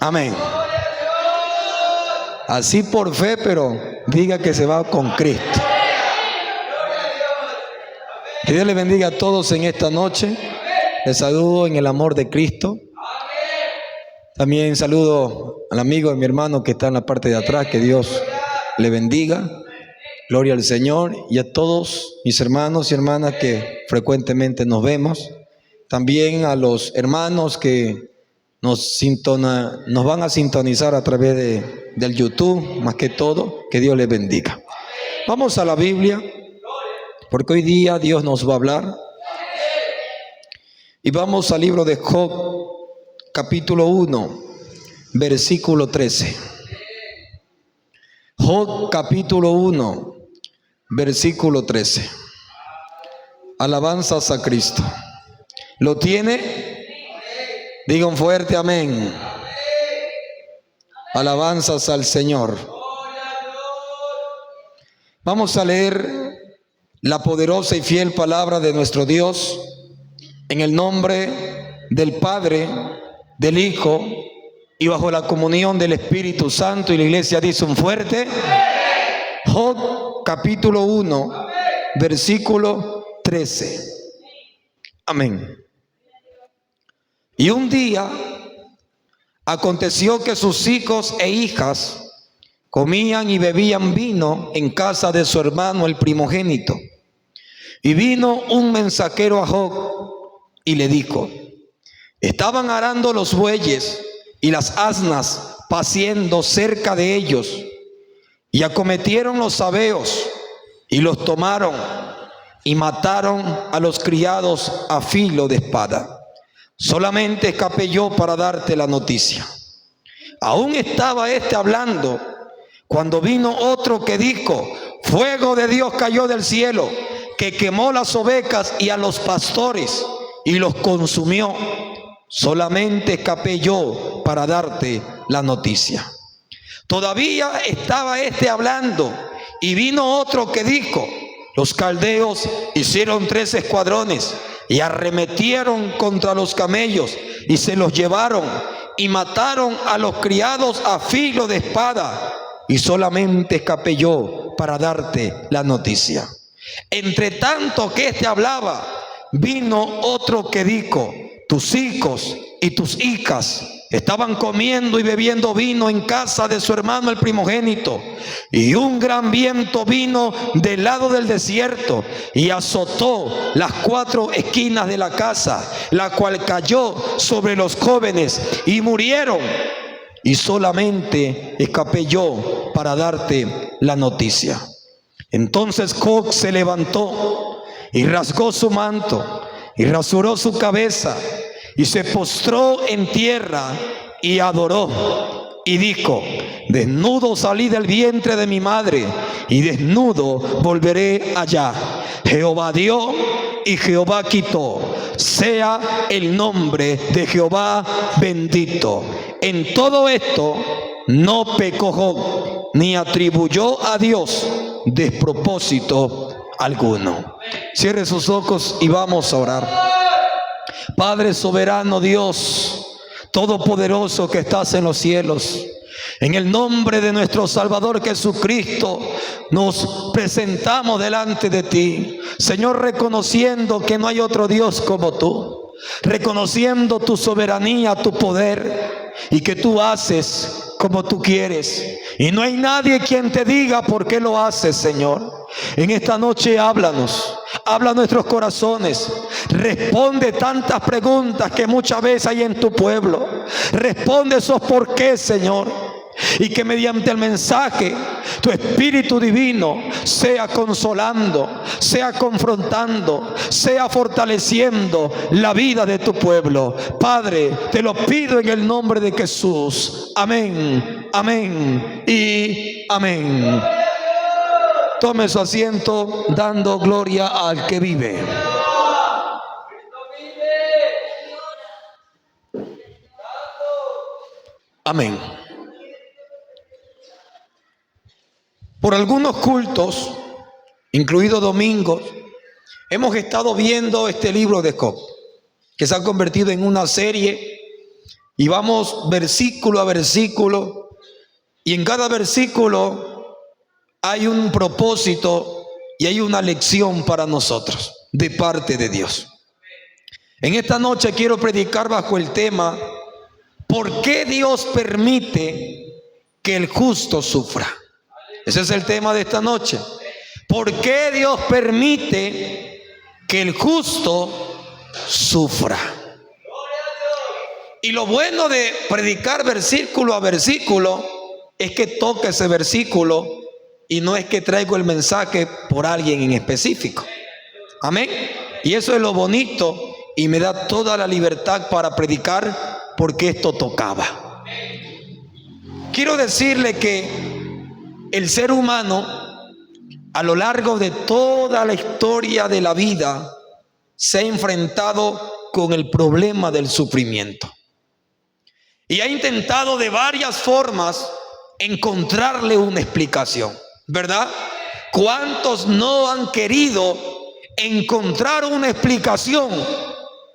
Amén. Así por fe, pero diga que se va con Cristo. Que Dios les bendiga a todos en esta noche. Les saludo en el amor de Cristo. También saludo al amigo de mi hermano que está en la parte de atrás. Que Dios le bendiga. Gloria al Señor. Y a todos mis hermanos y hermanas que frecuentemente nos vemos. También a los hermanos que nos van a sintonizar a través del YouTube, más que todo. Que Dios les bendiga. Vamos a la Biblia, porque hoy día Dios nos va a hablar. Y vamos al libro de Job, capítulo 1, versículo 13. Job, capítulo 1, versículo 13. Alabanzas a Cristo. ¿Lo tiene? Digan fuerte amén. Alabanzas al Señor. Vamos a leer la poderosa y fiel palabra de nuestro Dios en el nombre del Padre, del Hijo y bajo la comunión del Espíritu Santo. Y la iglesia dice un fuerte Job capítulo 1 versículo 13. Amén. Y un día aconteció que sus hijos e hijas comían y bebían vino en casa de su hermano el primogénito. Y vino un mensajero a Job y le dijo: estaban arando los bueyes y las asnas paciendo cerca de ellos, y acometieron los sabeos y los tomaron y mataron a los criados a filo de espada. Solamente escapé yo para darte la noticia. Aún estaba hablando cuando vino otro que dijo: fuego de Dios cayó del cielo, que quemó las ovejas y a los pastores y los consumió. Solamente escapé yo para darte la noticia. Todavía estaba hablando y vino otro que dijo: los caldeos hicieron 3 escuadrones y arremetieron contra los camellos y se los llevaron y mataron a los criados a filo de espada. Y solamente escapé yo para darte la noticia. Entre tanto que hablaba, vino otro que dijo: tus hijos y tus hijas estaban comiendo y bebiendo vino en casa de su hermano el primogénito. Y un gran viento vino del lado del desierto y azotó las 4 esquinas de la casa, la cual cayó sobre los jóvenes y murieron. Y solamente escapé yo para darte la noticia. Entonces Job se levantó y rasgó su manto y rasuró su cabeza y se postró en tierra y adoró y dijo: desnudo salí del vientre de mi madre y desnudo volveré allá. Jehová dio y Jehová quitó, sea el nombre de Jehová bendito. En todo esto no pecó Job, ni atribuyó a Dios despropósito alguno. Cierre sus ojos y vamos a orar. Padre soberano, Dios todopoderoso que estás en los cielos, en el nombre de nuestro Salvador Jesucristo, nos presentamos delante de ti, Señor, reconociendo que no hay otro Dios como tú, reconociendo tu soberanía, tu poder, y que tú haces como tú quieres, y no hay nadie quien te diga por qué lo haces, Señor. En esta noche háblanos, habla a nuestros corazones, responde tantas preguntas que muchas veces hay en tu pueblo, responde esos por qué, Señor, y que mediante el mensaje tu Espíritu Divino sea consolando, sea confrontando, sea fortaleciendo la vida de tu pueblo. Padre, te lo pido en el nombre de Jesús. Amén, amén y amén. Tome su asiento dando gloria al que vive. Amén. Por algunos cultos, incluidos domingos, hemos estado viendo este libro de Job, que se ha convertido en una serie y vamos versículo a versículo, y en cada versículo hay un propósito y hay una lección para nosotros de parte de Dios. En esta noche quiero predicar bajo el tema: ¿por qué Dios permite que el justo sufra? Ese es el tema de esta noche. ¿Por qué Dios permite que el justo sufra? Y lo bueno de predicar versículo a versículo es que toca ese versículo y no es que traigo el mensaje por alguien en específico. Amén. Y eso es lo bonito y me da toda la libertad para predicar, porque esto tocaba. Quiero decirle que el ser humano, a lo largo de toda la historia de la vida, se ha enfrentado con el problema del sufrimiento y ha intentado de varias formas encontrarle una explicación, ¿verdad? ¿Cuántos no han querido encontrar una explicación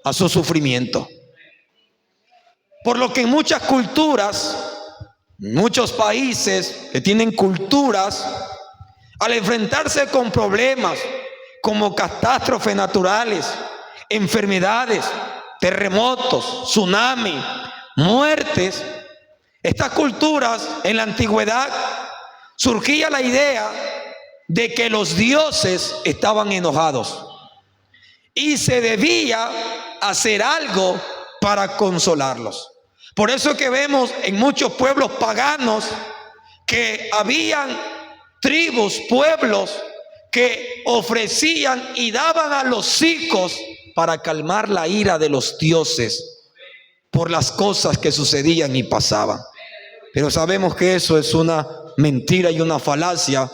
a su sufrimiento? Por lo que en muchas culturas, muchos países que tienen culturas, al enfrentarse con problemas como catástrofes naturales, enfermedades, terremotos, tsunami, muertes, estas culturas en la antigüedad surgía la idea de que los dioses estaban enojados y se debía hacer algo para consolarlos. Por eso que vemos en muchos pueblos paganos que habían tribus, pueblos que ofrecían y daban a los hijos para calmar la ira de los dioses por las cosas que sucedían y pasaban. Pero sabemos que eso es una mentira y una falacia,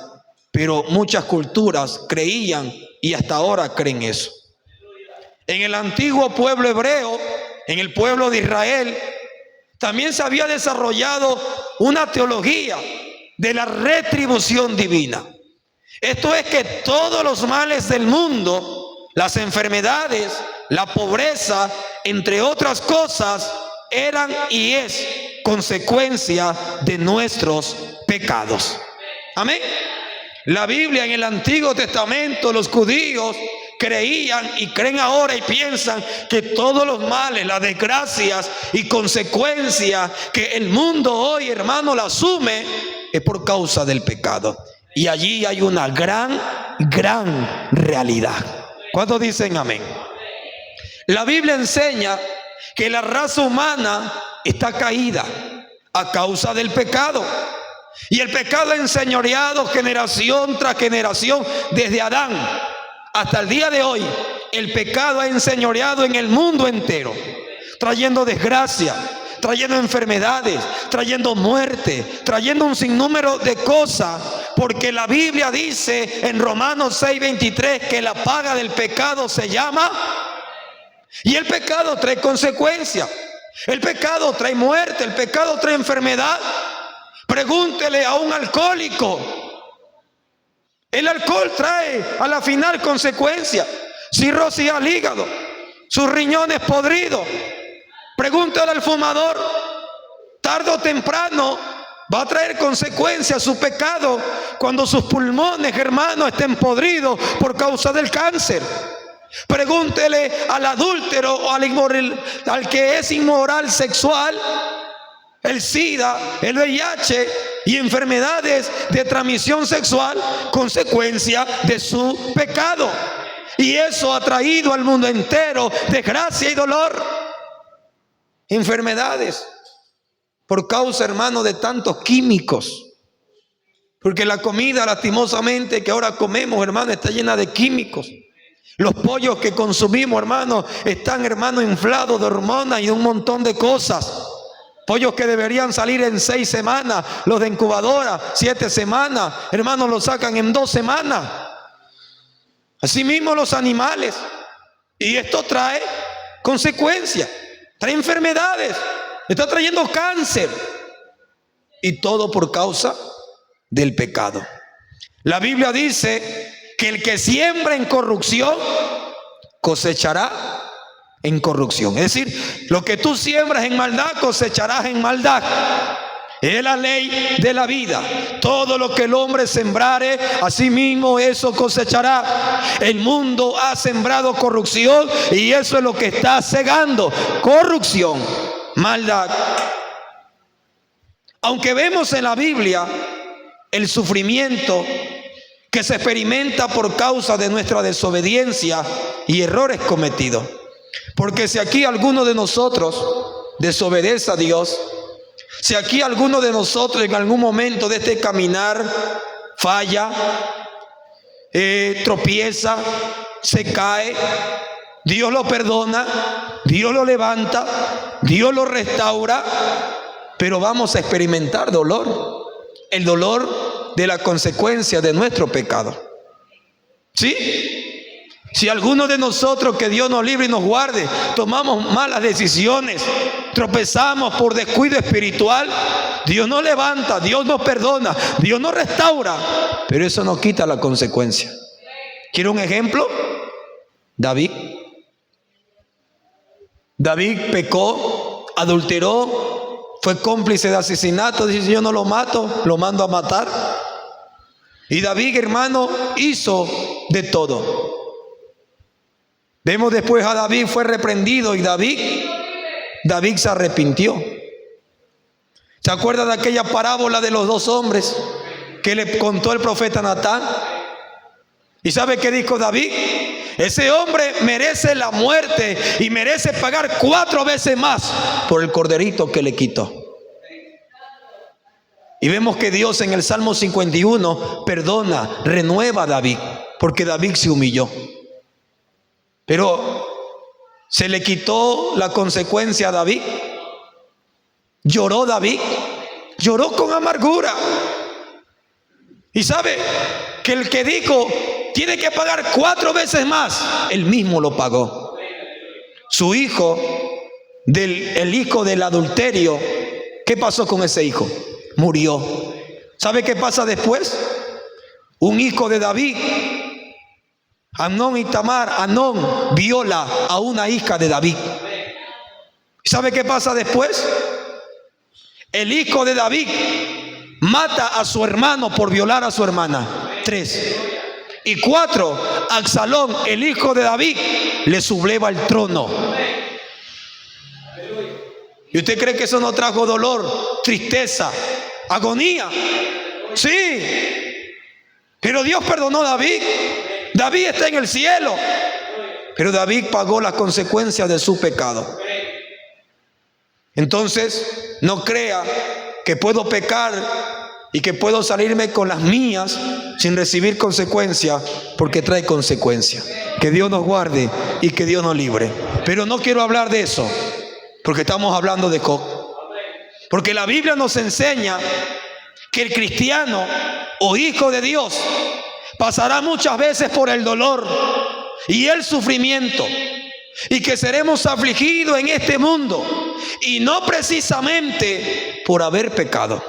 pero muchas culturas creían y hasta ahora creen eso. En el antiguo pueblo hebreo, en el pueblo de Israel, también se había desarrollado una teología de la retribución divina. Esto es que todos los males del mundo, las enfermedades, la pobreza, entre otras cosas, eran y es consecuencia de nuestros pecados. Amén. La Biblia, en el Antiguo Testamento, los judíos creían y creen ahora y piensan que todos los males, las desgracias y consecuencias que el mundo hoy, hermano, la asume, es por causa del pecado. Y allí hay una gran realidad. ¿Cuántos dicen amén? La Biblia enseña que la raza humana está caída a causa del pecado. Y el pecado ha enseñoreado generación tras generación, desde Adán hasta el día de hoy. El pecado ha enseñoreado en el mundo entero, trayendo desgracia, trayendo enfermedades, trayendo muerte, trayendo un sinnúmero de cosas, porque la Biblia dice en Romanos 6:23 que la paga del pecado se llama, y el pecado trae consecuencias, el pecado trae muerte, el pecado trae enfermedad. Pregúntele a un alcohólico, el alcohol trae a la final consecuencias, cirrosis al hígado, sus riñones podridos. Pregúntale al fumador, tarde o temprano va a traer consecuencias su pecado cuando sus pulmones, hermanos, estén podridos por causa del cáncer. Pregúntele al adúltero o al que es inmoral sexual, el SIDA, el VIH y enfermedades de transmisión sexual, consecuencia de su pecado. Y eso ha traído al mundo entero desgracia y dolor, enfermedades, por causa, hermano, de tantos químicos. Porque la comida, lastimosamente, que ahora comemos, hermano, está llena de químicos. Los pollos que consumimos, hermano, están, hermano, inflados de hormonas y de un montón de cosas. Pollos que deberían salir en 6 semanas, los de incubadora 7 semanas, hermanos, los sacan en 2 semanas. Asimismo los animales. Y esto trae consecuencias, trae enfermedades, está trayendo cáncer. Y todo por causa del pecado. La Biblia dice que el que siembra en corrupción cosechará en corrupción. Es decir, lo que tú siembras en maldad, cosecharás en maldad. Es la ley de la vida. Todo lo que el hombre sembrare, así mismo eso cosechará. El mundo ha sembrado corrupción y eso es lo que está cegando. Corrupción, maldad. Aunque vemos en la Biblia el sufrimiento que se experimenta por causa de nuestra desobediencia y errores cometidos. Porque si aquí alguno de nosotros desobedece a Dios, si aquí alguno de nosotros en algún momento de este caminar falla, tropieza, se cae, Dios lo perdona, Dios lo levanta, Dios lo restaura, pero vamos a experimentar dolor, el dolor de la consecuencia de nuestro pecado. ¿Sí? Si alguno de nosotros, que Dios nos libre y nos guarde, tomamos malas decisiones, tropezamos por descuido espiritual, Dios nos levanta, Dios nos perdona, Dios nos restaura, pero eso no quita la consecuencia. ¿Quiere un ejemplo? David pecó, adulteró, fue cómplice de asesinato. Dice: yo no lo mato, lo mando a matar. Y David, hermano, hizo de todo. Vemos después a David, fue reprendido, y David se arrepintió. ¿Se acuerda de aquella parábola de los dos hombres que le contó el profeta Natán? ¿Y sabe qué dijo David? Ese hombre merece la muerte y merece pagar 4 veces más por el corderito que le quitó. Y vemos que Dios en el Salmo 51 perdona, renueva a David, porque David se humilló. Pero se le quitó la consecuencia a David. Lloró David, lloró con amargura. Y sabe que el que dijo tiene que pagar 4 veces más, él mismo lo pagó. Su hijo, el hijo del adulterio, ¿qué pasó con ese hijo? Murió. ¿Sabe qué pasa después? Un hijo de David, Amnón y Tamar, Amnón viola a una hija de David. ¿Sabe qué pasa después? El hijo de David mata a su hermano por violar a su hermana. 3. Y 4, Absalón, el hijo de David, le subleva el trono. ¿Y usted cree que eso no trajo dolor, tristeza, agonía? Sí. Pero Dios perdonó a David. David está en el cielo, pero David pagó las consecuencias de su pecado. Entonces, no crea que puedo pecar y que puedo salirme con las mías sin recibir consecuencias, porque trae consecuencias. Que Dios nos guarde y que Dios nos libre. Pero no quiero hablar de eso, porque estamos hablando de Job. Porque la Biblia nos enseña que el cristiano o hijo de Dios pasará muchas veces por el dolor y el sufrimiento, y que seremos afligidos en este mundo, y no precisamente por haber pecado.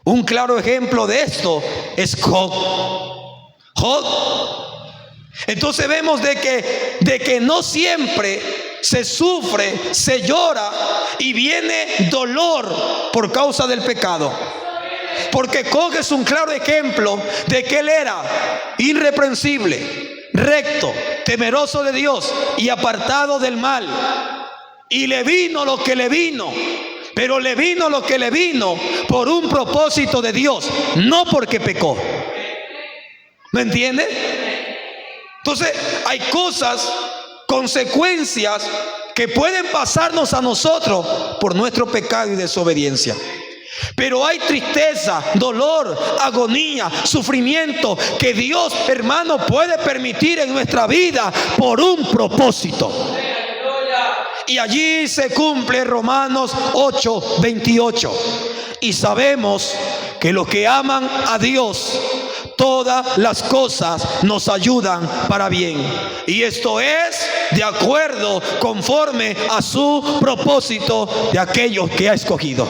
Un claro ejemplo de esto es Job. Entonces vemos de que no siempre se sufre, se llora y viene dolor por causa del pecado. Porque Job es un claro ejemplo de que él era irreprensible, recto, temeroso de Dios y apartado del mal. Y le vino lo que le vino, pero le vino lo que le vino por un propósito de Dios, no porque pecó. ¿Me entiende? Entonces hay cosas, consecuencias que pueden pasarnos a nosotros por nuestro pecado y desobediencia. Pero hay tristeza, dolor, agonía, sufrimiento que Dios, hermano, puede permitir en nuestra vida por un propósito. Y allí se cumple Romanos 8:28. Y sabemos que los que aman a Dios, todas las cosas nos ayudan para bien. Y esto es de acuerdo, conforme a su propósito de aquellos que ha escogido.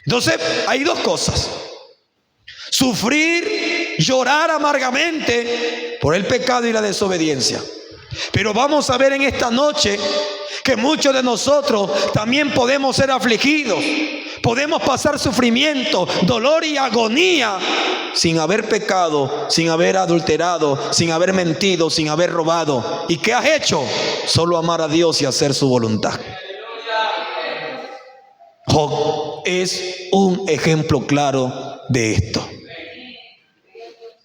Entonces hay dos cosas: sufrir, llorar amargamente por el pecado y la desobediencia. Pero vamos a ver en esta noche que muchos de nosotros también podemos ser afligidos. Podemos pasar sufrimiento, dolor y agonía sin haber pecado, sin haber adulterado, sin haber mentido, sin haber robado. ¿Y qué has hecho? Solo amar a Dios y hacer su voluntad. Job es un ejemplo claro de esto.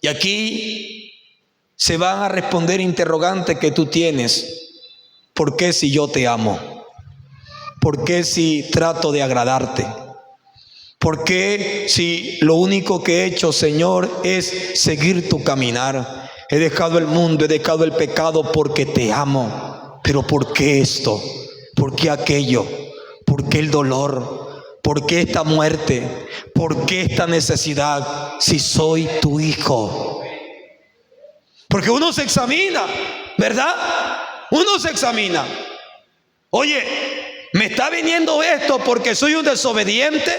Y aquí se van a responder interrogantes que tú tienes. ¿Por qué si yo te amo? ¿Por qué si trato de agradarte? ¿Por qué si lo único que he hecho, Señor, es seguir tu caminar? He dejado el mundo, he dejado el pecado porque te amo. Pero ¿por qué esto? ¿Por qué aquello? ¿Por qué el dolor? ¿Por qué esta muerte? ¿Por qué esta necesidad si soy tu hijo? Porque uno se examina, ¿verdad? Uno se examina. Oye, ¿me está viniendo esto porque soy un desobediente?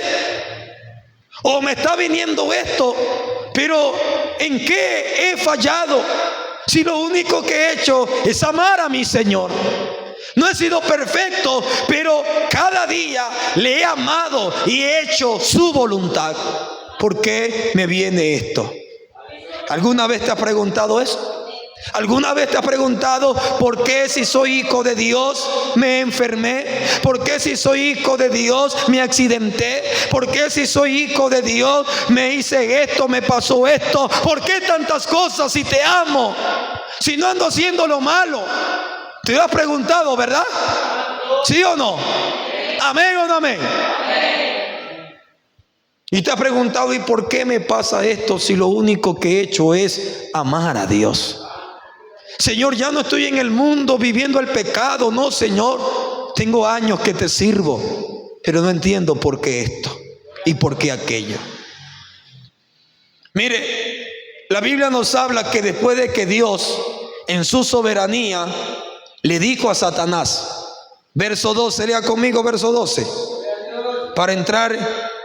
¿O me está viniendo esto, pero en qué he fallado? Si lo único que he hecho es amar a mi Señor. No he sido perfecto, pero cada día le he amado y he hecho su voluntad. ¿Por qué me viene esto? ¿Alguna vez te has preguntado eso? ¿Alguna vez te has preguntado por qué si soy hijo de Dios me enfermé? ¿Por qué si soy hijo de Dios me accidenté? ¿Por qué si soy hijo de Dios me hice esto, me pasó esto? ¿Por qué tantas cosas si te amo? Si no ando haciendo lo malo. Te lo has preguntado, ¿verdad? ¿Sí o no? ¿Amén o no amén? Y te has preguntado, ¿y por qué me pasa esto si lo único que he hecho es amar a Dios? Señor, ya no estoy en el mundo viviendo el pecado. No, Señor, tengo años que te sirvo, pero no entiendo por qué esto y por qué aquello. Mire, la Biblia nos habla que después de que Dios en su soberanía le dijo a Satanás, verso 12, lea conmigo verso 12, para entrar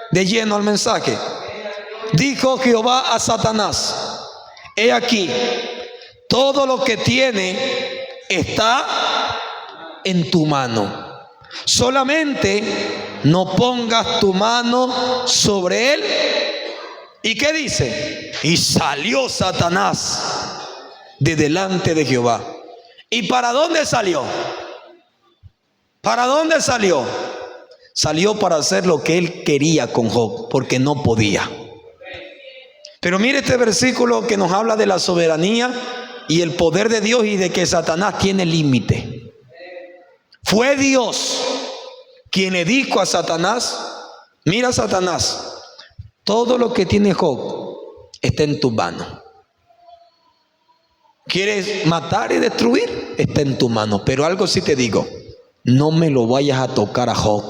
de lleno al mensaje. Dijo Jehová a Satanás, he aquí, todo lo que tiene está en tu mano. Solamente no pongas tu mano sobre él. ¿Y qué dice? Y salió Satanás de delante de Jehová. ¿Y para dónde salió? ¿Para dónde salió? Salió para hacer lo que él quería con Job, porque no podía. Pero mire este versículo que nos habla de la soberanía y el poder de Dios y de que Satanás tiene límite. Fue Dios quien le dijo a Satanás, mira Satanás, todo lo que tiene Job está en tu mano. ¿Quieres matar y destruir? Está en tu mano. Pero algo sí te digo, no me lo vayas a tocar a Job.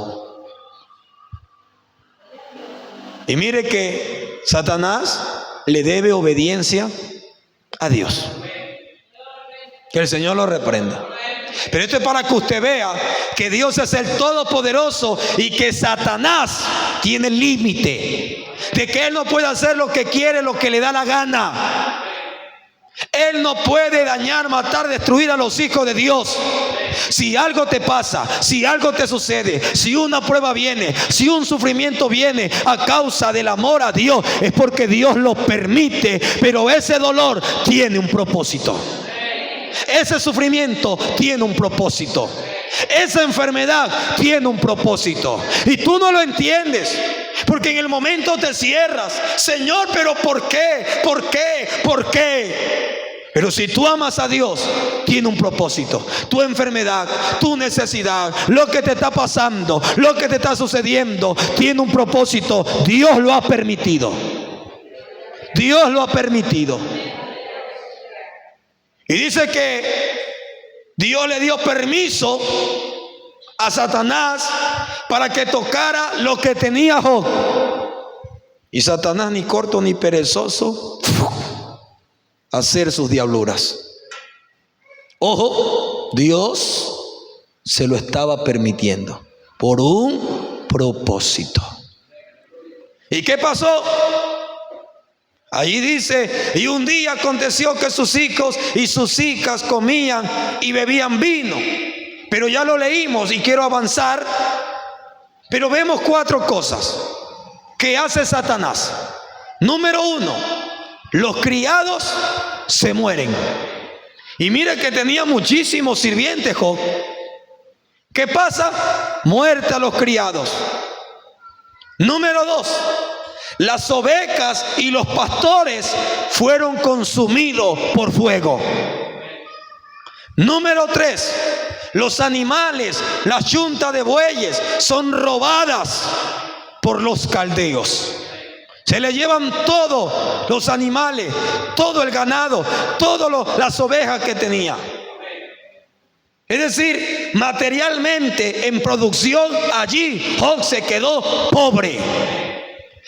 Y mire que Satanás le debe obediencia a Dios. Que el Señor lo reprenda. Pero esto es para que usted vea que Dios es el Todopoderoso y que Satanás tiene límite. De que Él no puede hacer lo que quiere, lo que le da la gana. Él no puede dañar, matar, destruir a los hijos de Dios. Si algo te pasa, si algo te sucede, si una prueba viene, si un sufrimiento viene a causa del amor a Dios, es porque Dios lo permite. Pero ese dolor tiene un propósito. Ese sufrimiento tiene un propósito. Esa enfermedad tiene un propósito. Y tú no lo entiendes, porque en el momento te cierras. Señor, pero ¿por qué? ¿Por qué? ¿Por qué? Pero si tú amas a Dios, tiene un propósito. Tu enfermedad, tu necesidad, lo que te está pasando, lo que te está sucediendo, tiene un propósito. Dios lo ha permitido. Dios lo ha permitido. Y dice que Dios le dio permiso a Satanás para que tocara lo que tenía Job. Y Satanás, ni corto ni perezoso, a hacer sus diabluras. Ojo, Dios se lo estaba permitiendo por un propósito. ¿Y qué pasó? Allí dice, y un día aconteció que sus hijos y sus hijas comían y bebían vino. Pero ya lo leímos y quiero avanzar. Pero vemos 4 cosas que hace Satanás. Número 1, los criados se mueren. Y mire que tenía muchísimos sirvientes Job. ¿Qué pasa? Muerte a los criados. Número 2, las ovejas y los pastores fueron consumidos por fuego. Número 3, los animales, las yuntas de bueyes son robadas por los caldeos. Se le llevan todos los animales, todo el ganado, todas las ovejas que tenía. Es decir, materialmente en producción allí Job se quedó pobre.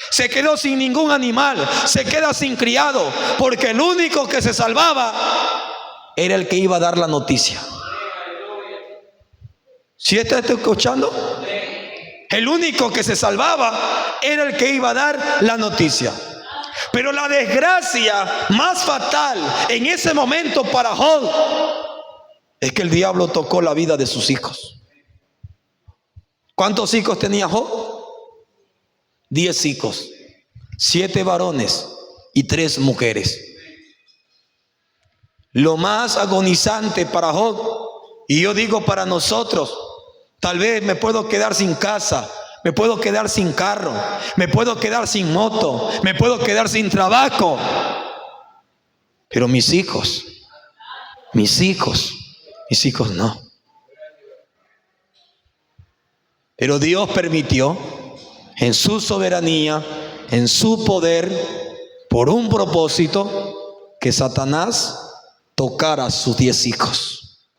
Se quedó sin ningún animal, se queda sin criado, porque el único que se salvaba era el que iba a dar la noticia. ¿Sí está escuchando? El único que se salvaba era el que iba a dar la noticia. Pero la desgracia más fatal en ese momento para Job es que el diablo tocó la vida de sus hijos. ¿Cuántos hijos tenía Job? 10 hijos, 7 varones y 3 mujeres. Lo más agonizante para Job, y yo digo para nosotros, tal vez me puedo quedar sin casa, me puedo quedar sin carro, me puedo quedar sin moto, me puedo quedar sin trabajo, pero mis hijos no. Pero Dios permitió, en su soberanía, en su poder, por un propósito, que Satanás tocara a sus 10 hijos.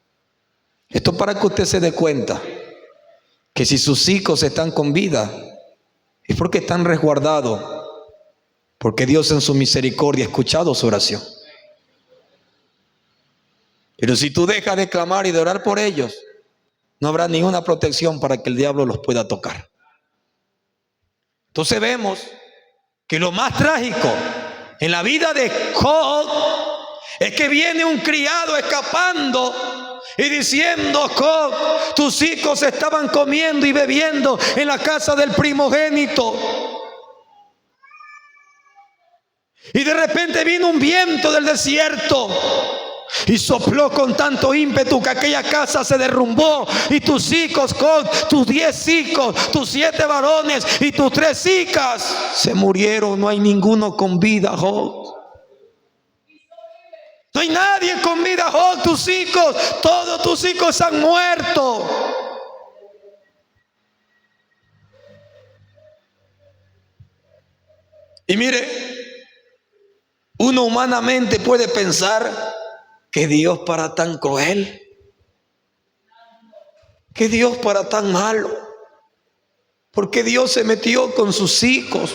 Esto para que usted se dé cuenta que si sus hijos están con vida es porque están resguardados, porque Dios en su misericordia ha escuchado su oración. Pero si tú dejas de clamar y de orar por ellos, no habrá ninguna protección para que el diablo los pueda tocar. Entonces vemos que lo más trágico en la vida de Job es que viene un criado escapando y diciendo: Job, tus hijos estaban comiendo y bebiendo en la casa del primogénito. Y de repente vino un viento del desierto y sopló con tanto ímpetu que aquella casa se derrumbó. Y tus hijos, Job, tus 10 hijos, tus 7 varones y tus 3 hijas se murieron. No hay ninguno con vida, Job. No hay nadie con vida, Job. Tus hijos, todos tus hijos han muerto. Y mire, uno humanamente puede pensar: ¿qué Dios para tan cruel? ¿Qué Dios para tan malo? ¿Por qué Dios se metió con sus hijos?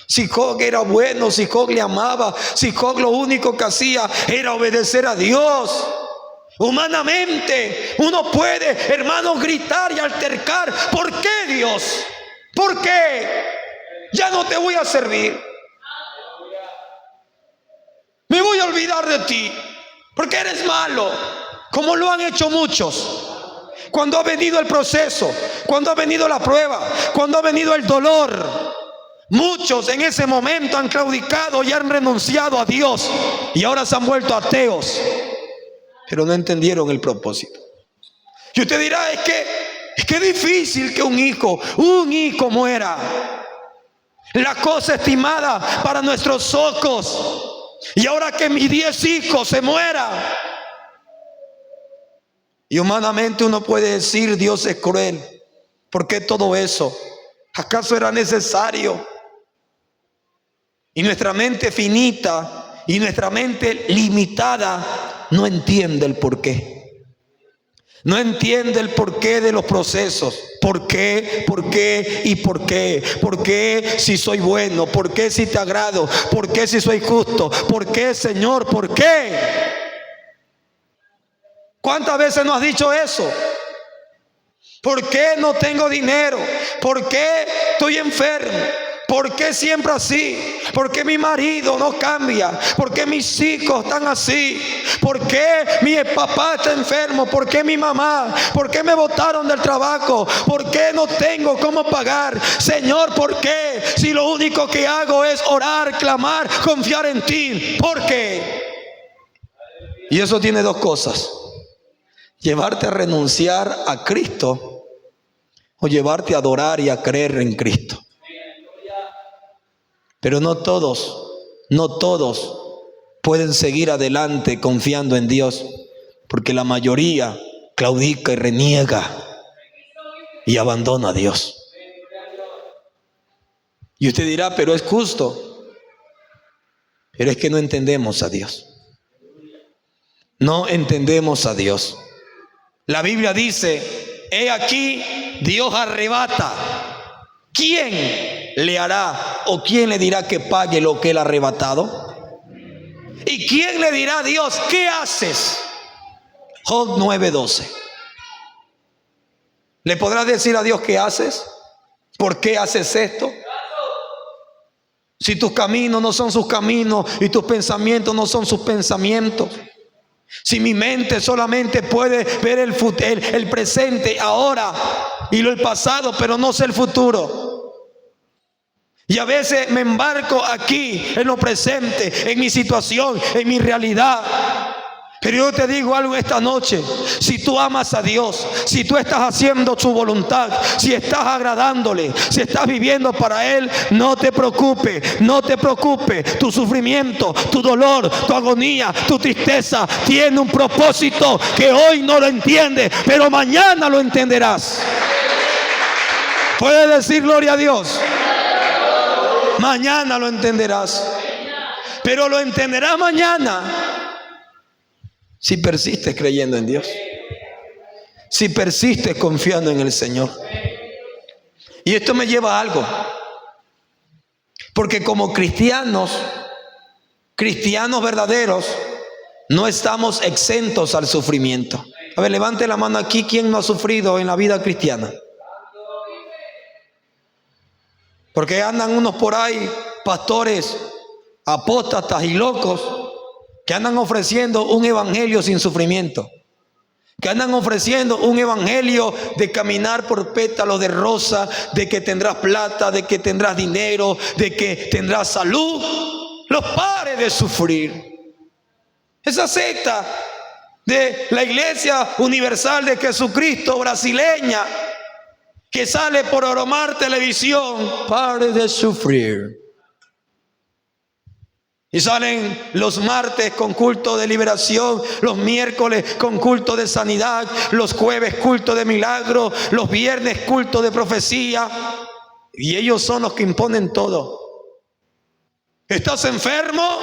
Si Job era bueno, si Job le amaba, si Job lo único que hacía era obedecer a Dios. Humanamente uno puede, hermanos, gritar y altercar: ¿por qué, Dios? ¿Por qué? Ya no te voy a servir. Me voy a olvidar de ti, porque eres malo, como lo han hecho muchos. Cuando ha venido el proceso, cuando ha venido la prueba, cuando ha venido el dolor, muchos en ese momento han claudicado y han renunciado a Dios y ahora se han vuelto ateos, pero no entendieron el propósito. Y usted dirá: es que es difícil que un hijo muera. La cosa estimada para nuestros ojos. Y ahora que mis 10 hijos se mueran. Y humanamente uno puede decir: Dios es cruel. ¿Por qué todo eso? ¿Acaso era necesario? Y nuestra mente finita y nuestra mente limitada no entiende el porqué. No entiende el porqué de los procesos. ¿Por qué? ¿Por qué? ¿Y por qué? ¿Por qué si soy bueno? ¿Por qué si te agrado? ¿Por qué si soy justo? ¿Por qué, Señor? ¿Por qué? ¿Cuántas veces nos has dicho eso? ¿Por qué no tengo dinero? ¿Por qué estoy enfermo? ¿Por qué siempre así? ¿Por qué mi marido no cambia? ¿Por qué mis hijos están así? ¿Por qué mi papá está enfermo? ¿Por qué mi mamá? ¿Por qué me botaron del trabajo? ¿Por qué no tengo cómo pagar? Señor, ¿por qué? Si lo único que hago es orar, clamar, confiar en ti. ¿Por qué? Y eso tiene dos cosas: llevarte a renunciar a Cristo o llevarte a adorar y a creer en Cristo. Pero no todos pueden seguir adelante confiando en Dios, porque la mayoría claudica y reniega y abandona a Dios. Y usted dirá, pero es justo. Pero es que no entendemos a Dios. No entendemos a Dios. La Biblia dice: he aquí, Dios arrebata. ¿Quién le hará o quién le dirá que pague lo que él ha arrebatado? ¿Y quién le dirá a Dios, qué haces? Job 9:12. ¿Le podrás decir a Dios qué haces? ¿Por qué haces esto? Si tus caminos no son sus caminos y tus pensamientos no son sus pensamientos. Si mi mente solamente puede ver el presente ahora y el pasado, pero no sé el futuro. Y a veces me embarco aquí en lo presente, en mi situación, en mi realidad. Pero yo te digo algo esta noche: si tú amas a Dios, si tú estás haciendo su voluntad, si estás agradándole, si estás viviendo para Él, no te preocupes, no te preocupes. Tu sufrimiento, tu dolor, tu agonía, tu tristeza tiene un propósito que hoy no lo entiendes, pero mañana lo entenderás. ¿Puedes decir gloria a Dios? Mañana lo entenderás. Pero lo entenderás mañana si persistes creyendo en Dios, si persistes confiando en el Señor. Y esto me lleva a algo, porque como cristianos verdaderos, no estamos exentos al sufrimiento. A ver, levante la mano aquí, ¿quién no ha sufrido en la vida cristiana? Porque andan unos por ahí, pastores apóstatas y locos, que andan ofreciendo un evangelio sin sufrimiento, que andan ofreciendo un evangelio de caminar por pétalos de rosa, de que tendrás plata, de que tendrás dinero, de que tendrás salud. Los pares de sufrir. Esa secta de la Iglesia Universal de Jesucristo brasileña, que sale por Oromar Televisión, pare de sufrir. Y salen los martes con culto de liberación, los miércoles con culto de sanidad, los jueves culto de milagro, los viernes culto de profecía. Y ellos son los que imponen todo. ¿Estás enfermo?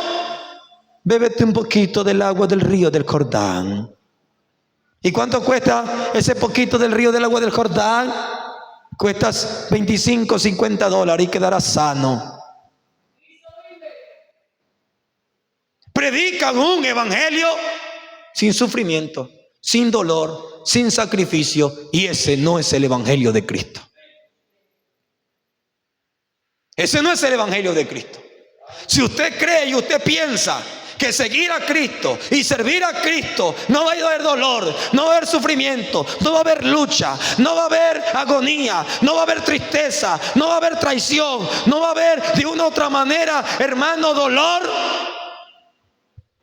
Bébete un poquito del agua del río del Jordán. ¿Y cuánto cuesta ese poquito del río del agua del Jordán? Cuestas $25, $50 y quedarás sano. Predican un evangelio sin sufrimiento, sin dolor, sin sacrificio, y ese no es el evangelio de Cristo. Ese no es el evangelio de Cristo. Si usted cree y usted piensa que seguir a Cristo y servir a Cristo no va a haber dolor, no va a haber sufrimiento, no va a haber lucha, no va a haber agonía, no va a haber tristeza, no va a haber traición, no va a haber de una u otra manera, hermano, dolor,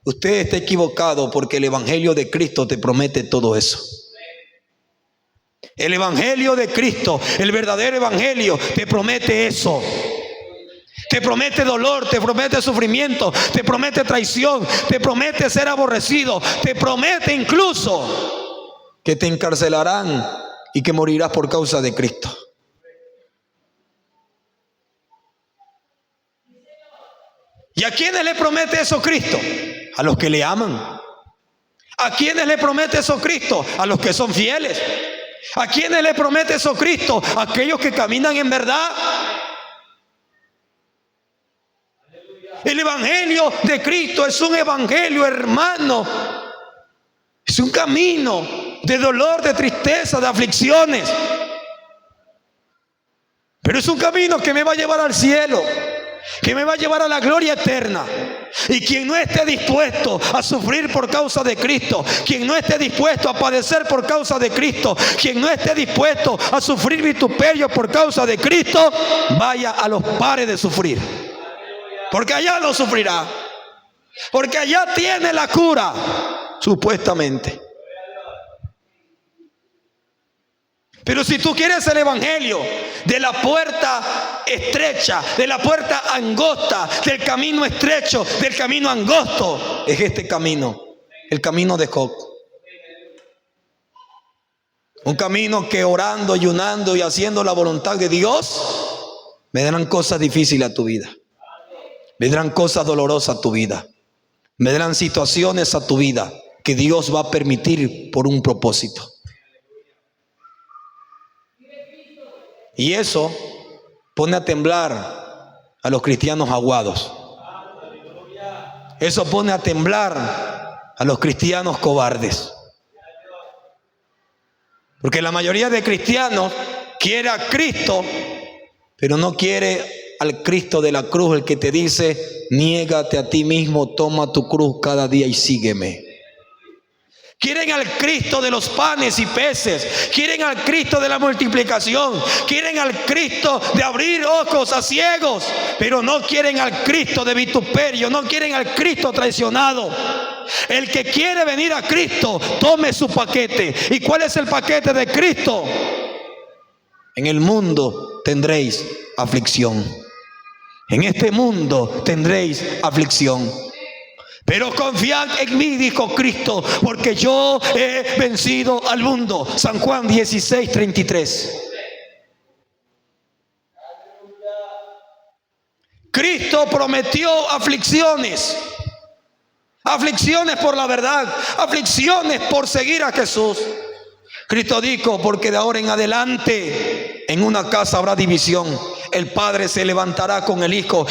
usted está equivocado, porque el evangelio de Cristo te promete todo eso. El evangelio de Cristo, el verdadero evangelio, te promete eso. Te promete dolor, te promete sufrimiento, te promete traición, te promete ser aborrecido, te promete incluso que te encarcelarán y que morirás por causa de Cristo. ¿Y a quiénes le promete eso Cristo? A los que le aman. ¿A quiénes le promete eso Cristo? A los que son fieles. ¿A quiénes le promete eso Cristo? A aquellos que caminan en verdad. El evangelio de Cristo es un evangelio, hermano. Es un camino de dolor, de tristeza, de aflicciones. Pero es un camino que me va a llevar al cielo, que me va a llevar a la gloria eterna. Y quien no esté dispuesto a sufrir por causa de Cristo, quien no esté dispuesto a padecer por causa de Cristo, quien no esté dispuesto a sufrir vituperio por causa de Cristo, vaya a los pares de sufrir, porque allá lo sufrirá, porque allá tiene la cura, supuestamente. Pero si tú quieres el evangelio de la puerta estrecha, de la puerta angosta, del camino estrecho, del camino angosto, es este camino, el camino de Job. Un camino que orando, ayunando y haciendo la voluntad de Dios, vendrán cosas difíciles a tu vida, vendrán cosas dolorosas a tu vida, vendrán situaciones a tu vida que Dios va a permitir por un propósito. Y eso pone a temblar a los cristianos aguados. Eso pone a temblar a los cristianos cobardes. Porque la mayoría de cristianos quiere a Cristo, pero no quiere al Cristo de la cruz, el que te dice: niégate a ti mismo, toma tu cruz cada día y sígueme. Quieren al Cristo de los panes y peces, quieren al Cristo de la multiplicación, quieren al Cristo de abrir ojos a ciegos, pero no quieren al Cristo de vituperio, no quieren al Cristo traicionado. El que quiere venir a Cristo, tome su paquete. ¿Y cuál es el paquete de Cristo? En el mundo tendréis aflicción. En este mundo tendréis aflicción. Pero confiad en mí, dijo Cristo, porque yo he vencido al mundo. San Juan 16:33. Cristo prometió aflicciones. Aflicciones por la verdad, aflicciones por seguir a Jesús. Cristo dijo: porque de ahora en adelante en una casa habrá división. El padre se levantará con el hijo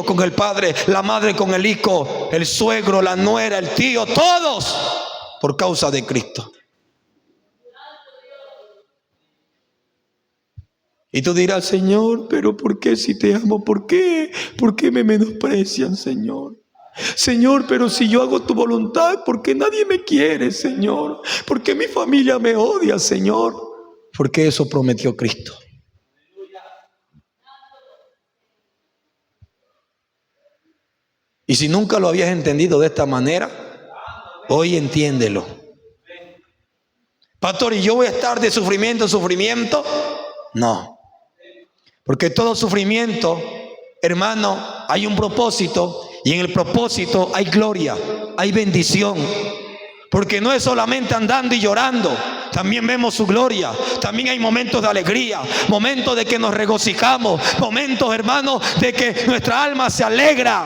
con el padre, la madre con el hijo, el suegro, la nuera, el tío, todos por causa de Cristo. Y tú dirás: Señor, pero ¿por qué si te amo? ¿Por qué? ¿Por qué me menosprecian, Señor? Señor, pero si yo hago tu voluntad, ¿por qué nadie me quiere, Señor? ¿Por qué mi familia me odia, Señor? Porque eso prometió Cristo. Y si nunca lo habías entendido de esta manera, hoy entiéndelo. Pastor, ¿y yo voy a estar de sufrimiento en sufrimiento? No. Porque todo sufrimiento, hermano, hay un propósito. Y en el propósito hay gloria, hay bendición. Porque no es solamente andando y llorando, también vemos su gloria. También hay momentos de alegría, momentos de que nos regocijamos, momentos, hermano, de que nuestra alma se alegra,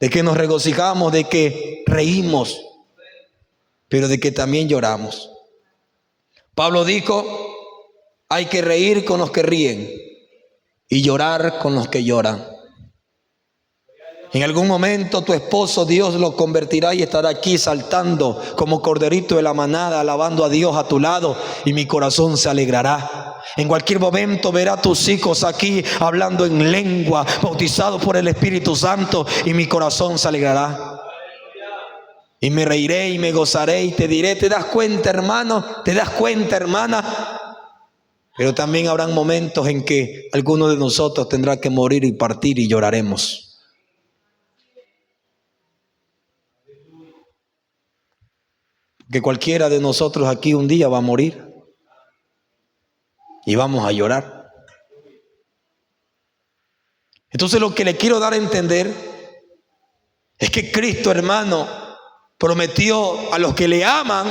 de que nos regocijamos, de que reímos, pero de que también lloramos. Pablo dijo: hay que reír con los que ríen y llorar con los que lloran. En algún momento tu esposo, Dios lo convertirá y estará aquí saltando como corderito de la manada, alabando a Dios a tu lado, y mi corazón se alegrará. En cualquier momento verá a tus hijos aquí hablando en lengua, bautizados por el Espíritu Santo, y mi corazón se alegrará. Y me reiré y me gozaré y te diré: ¿te das cuenta, hermano? ¿Te das cuenta, hermana? Pero también habrán momentos en que alguno de nosotros tendrá que morir y partir, y lloraremos. Que cualquiera de nosotros aquí un día va a morir y vamos a llorar. Entonces, lo que le quiero dar a entender es que Cristo, hermano, prometió a los que le aman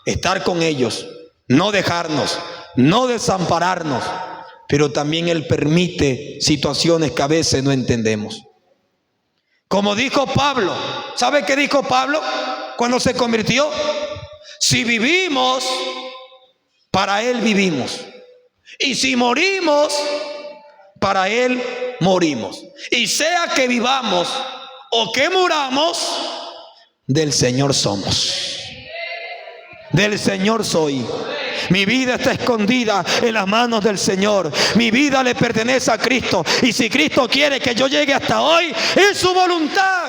estar con ellos, no dejarnos, no desampararnos, pero también Él permite situaciones que a veces no entendemos. Como dijo Pablo, ¿sabe qué dijo Pablo cuando se convirtió? Si vivimos, para Él vivimos. Y si morimos, para Él morimos. Y sea que vivamos o que muramos, del Señor somos. Del Señor soy. Mi vida está escondida en las manos del Señor. Mi vida le pertenece a Cristo. Y si Cristo quiere que yo llegue hasta hoy, es su voluntad.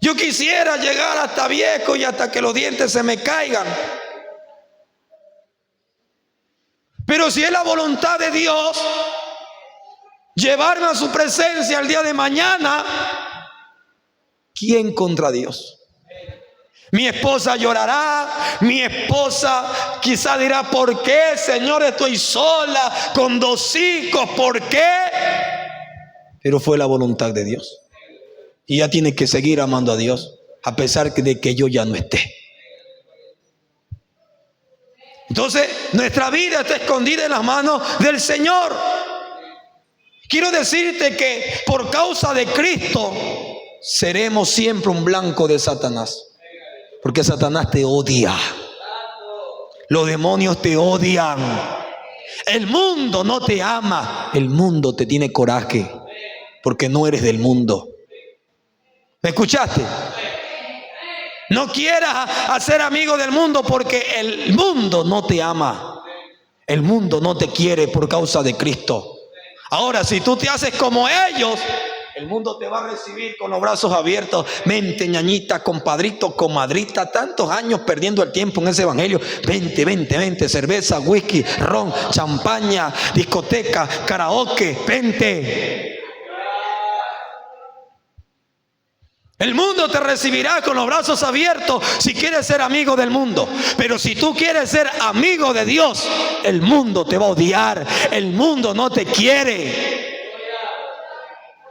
Yo quisiera llegar hasta viejo y hasta que los dientes se me caigan. Pero si es la voluntad de Dios llevarme a su presencia el día de mañana, ¿quién contra Dios? Mi esposa llorará, mi esposa quizá dirá: ¿por qué, Señor, estoy sola con 2 hijos? ¿Por qué? Pero fue la voluntad de Dios. Y ya tiene que seguir amando a Dios a pesar de que yo ya no esté. Entonces, nuestra vida está escondida en las manos del Señor. Quiero decirte que por causa de Cristo seremos siempre un blanco de Satanás. Porque Satanás te odia. Los demonios te odian. El mundo no te ama. El mundo te tiene coraje porque no eres del mundo. ¿Me escuchaste? No quieras hacer amigo del mundo porque el mundo no te ama. El mundo no te quiere por causa de Cristo. Ahora, si tú te haces como ellos, el mundo te va a recibir con los brazos abiertos. Vente, ñañita, compadrito, comadrita, tantos años perdiendo el tiempo en ese evangelio. Vente, vente, vente, cerveza, whisky, ron, champaña, discoteca, karaoke, vente. El mundo te recibirá con los brazos abiertos si quieres ser amigo del mundo. Pero si tú quieres ser amigo de Dios, el mundo te va a odiar. El mundo no te quiere.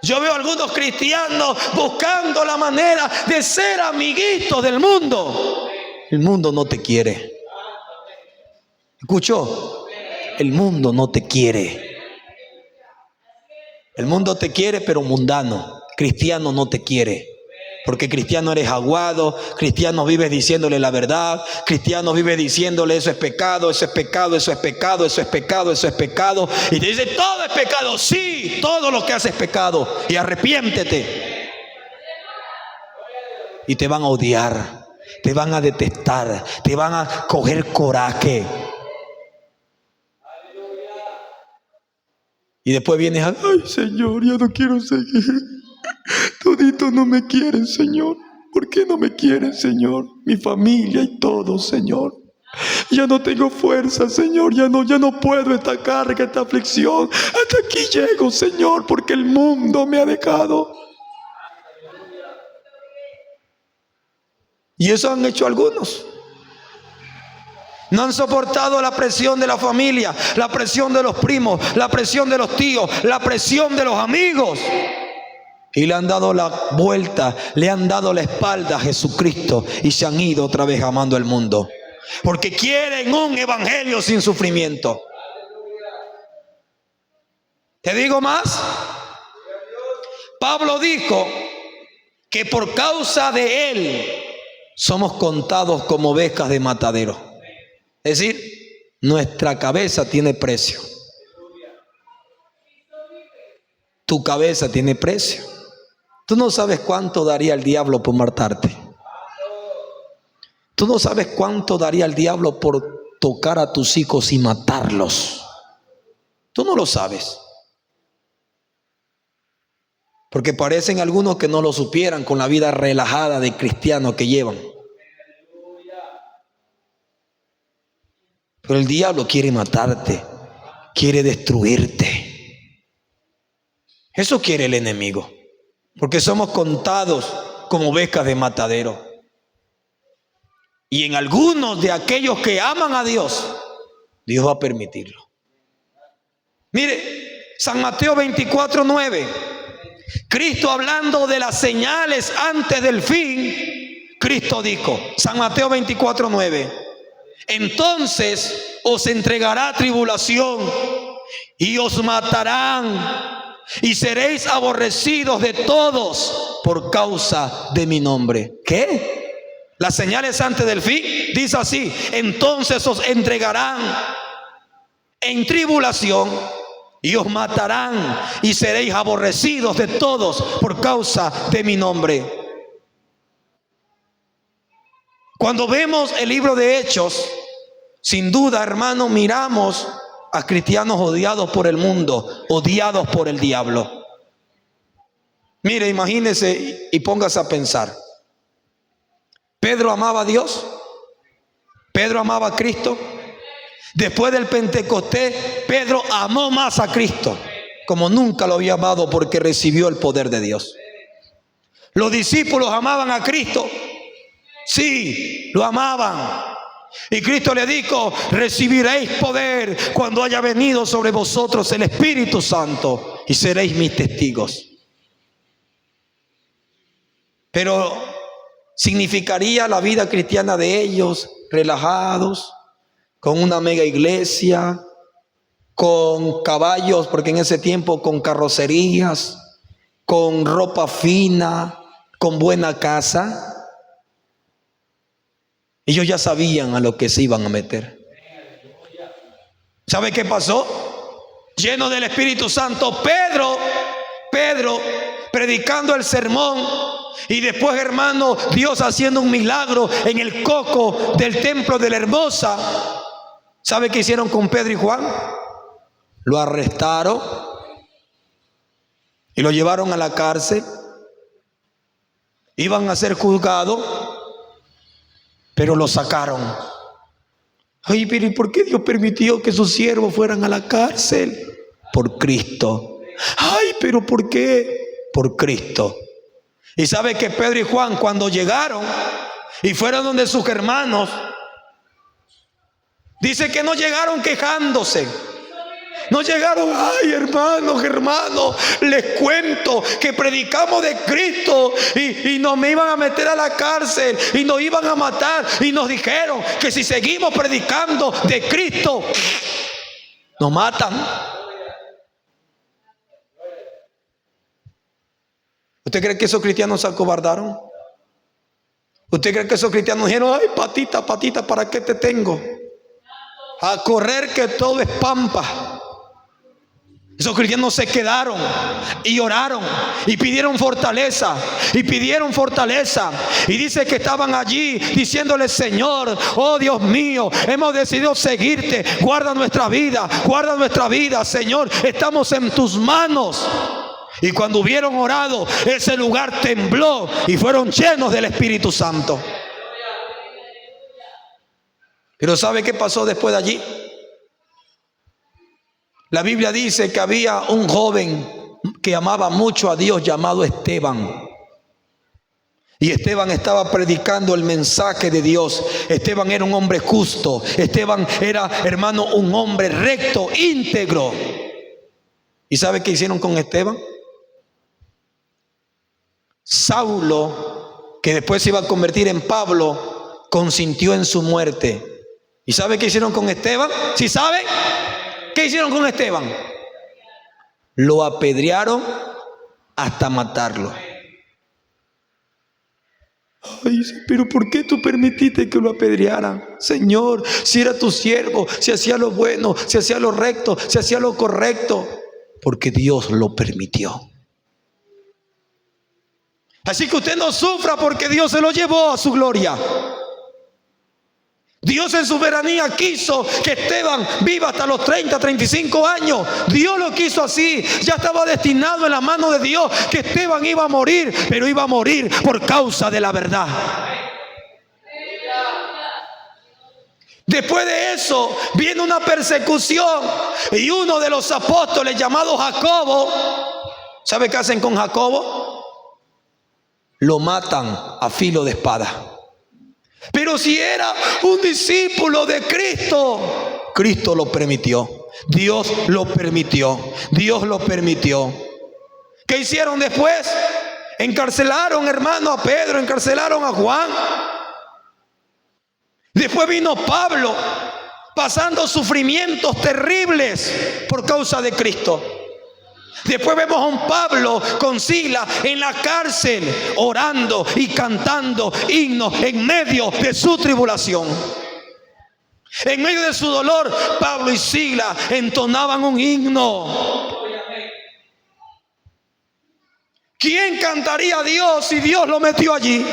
Yo veo a algunos cristianos buscando la manera de ser amiguitos del mundo. El mundo no te quiere. ¿Escuchó? El mundo no te quiere. El mundo te quiere, pero mundano. Cristiano no te quiere. Porque cristiano eres aguado, cristiano vives diciéndole la verdad, cristiano vive diciéndole: eso es pecado, eso es pecado, eso es pecado, eso es pecado, eso es pecado. Y te dice: todo es pecado. Sí, todo lo que haces es pecado. Y arrepiéntete. Y te van a odiar, te van a detestar, te van a coger coraje. Y después vienes a: ay, Señor, ya no quiero seguir. Toditos no me quieren, Señor. ¿Por qué no me quieren, Señor? Mi familia y todo, Señor. Ya no tengo fuerza, Señor. Ya no puedo esta carga, esta aflicción. Hasta aquí llego, Señor, porque el mundo me ha dejado. Y eso han hecho algunos. No han soportado la presión de la familia, la presión de los primos, la presión de los tíos, la presión de los amigos. Y le han dado la vuelta, le han dado la espalda a Jesucristo y se han ido otra vez amando al mundo. Porque quieren un evangelio sin sufrimiento. ¿Te digo más? Pablo dijo que por causa de él somos contados como ovejas de matadero. Es decir, nuestra cabeza tiene precio. Tu cabeza tiene precio. Tú no sabes cuánto daría el diablo por matarte. Tú no sabes cuánto daría el diablo por tocar a tus hijos y matarlos. Tú no lo sabes. Porque parecen algunos que no lo supieran con la vida relajada de cristiano que llevan. Pero el diablo quiere matarte, quiere destruirte. Eso quiere el enemigo. Porque somos contados como ovejas de matadero. Y en algunos de aquellos que aman a Dios, Dios va a permitirlo. Mire, San Mateo 24:9. Cristo, hablando de las señales antes del fin, Cristo dijo, San Mateo 24:9: entonces os entregará tribulación y os matarán. Y seréis aborrecidos de todos por causa de mi nombre. ¿Qué? Las señales antes del fin dice así: entonces os entregarán en tribulación y os matarán y seréis aborrecidos de todos por causa de mi nombre. Cuando vemos el libro de Hechos, sin duda, hermano, miramos a cristianos odiados por el mundo, odiados por el diablo. Mire, imagínese y póngase a pensar. Pedro amaba a Dios, Pedro amaba a Cristo. Después del Pentecostés, Pedro amó más a Cristo como nunca lo había amado, porque recibió el poder de Dios. Los discípulos amaban a Cristo, sí, lo amaban. Y Cristo le dijo: recibiréis poder cuando haya venido sobre vosotros el Espíritu Santo, y seréis mis testigos. Pero ¿significaría la vida cristiana de ellos relajados, con una mega iglesia, con caballos, porque en ese tiempo con carrocerías, con ropa fina, con buena casa? Ellos ya sabían a lo que se iban a meter. ¿Sabe qué pasó? Lleno del Espíritu Santo, Pedro, predicando el sermón, y después, hermano, Dios haciendo un milagro en el coco del templo de la Hermosa. ¿Sabe qué hicieron con Pedro y Juan? Lo arrestaron y lo llevaron a la cárcel. Iban a ser juzgados, pero lo sacaron. Ay, pero ¿y por qué Dios permitió que sus siervos fueran a la cárcel? Por Cristo. Ay, pero ¿por qué? Por Cristo. Y sabe que Pedro y Juan, cuando llegaron y fueron donde sus hermanos, dice que no llegaron quejándose. No llegaron: ay, hermanos, les cuento que predicamos de Cristo y nos me iban a meter a la cárcel y nos iban a matar, y nos dijeron que si seguimos predicando de Cristo nos matan. ¿Usted cree que esos cristianos se acobardaron? ¿Usted cree que esos cristianos dijeron: ay, patita, ¿para qué te tengo? A correr, que todo es pampa. Esos cristianos se quedaron y oraron y pidieron fortaleza, y dice que estaban allí diciéndole: Señor, oh Dios mío, hemos decidido seguirte, guarda nuestra vida, Señor, estamos en tus manos. Y cuando hubieron orado, ese lugar tembló y fueron llenos del Espíritu Santo. Pero ¿sabe qué pasó después de allí? La Biblia dice que había un joven que amaba mucho a Dios, llamado Esteban. Y Esteban estaba predicando el mensaje de Dios. Esteban era un hombre justo. Esteban era, hermano, un hombre recto, íntegro. ¿Y sabe qué hicieron con Esteban? Saulo, que después se iba a convertir en Pablo, consintió en su muerte. ¿Y sabe qué hicieron con Esteban? ¿Sí sabe? ¿Qué hicieron con Esteban? Lo apedrearon hasta matarlo. Ay, pero ¿por qué tú permitiste que lo apedrearan? Señor, si era tu siervo, si hacía lo bueno, si hacía lo recto, si hacía lo correcto. Porque Dios lo permitió. Así que usted no sufra, porque Dios se lo llevó a su gloria. Dios en su soberanía quiso que Esteban viva hasta los 30, 35 años. Dios lo quiso así. Ya estaba destinado en la mano de Dios que Esteban iba a morir, pero iba a morir por causa de la verdad. Después de eso viene una persecución, y uno de los apóstoles, llamado Jacobo, ¿sabe qué hacen con Jacobo? Lo matan a filo de espada. Pero si era un discípulo de Cristo, Cristo lo permitió. Dios lo permitió. ¿Qué hicieron después? Encarcelaron, hermano, a Pedro, encarcelaron a Juan. Después vino Pablo, pasando sufrimientos terribles por causa de Cristo. Después vemos a un Pablo con Silas en la cárcel, orando y cantando himnos en medio de su tribulación. En medio de su dolor, Pablo y Silas entonaban un himno. ¿Quién cantaría a Dios si Dios lo metió allí?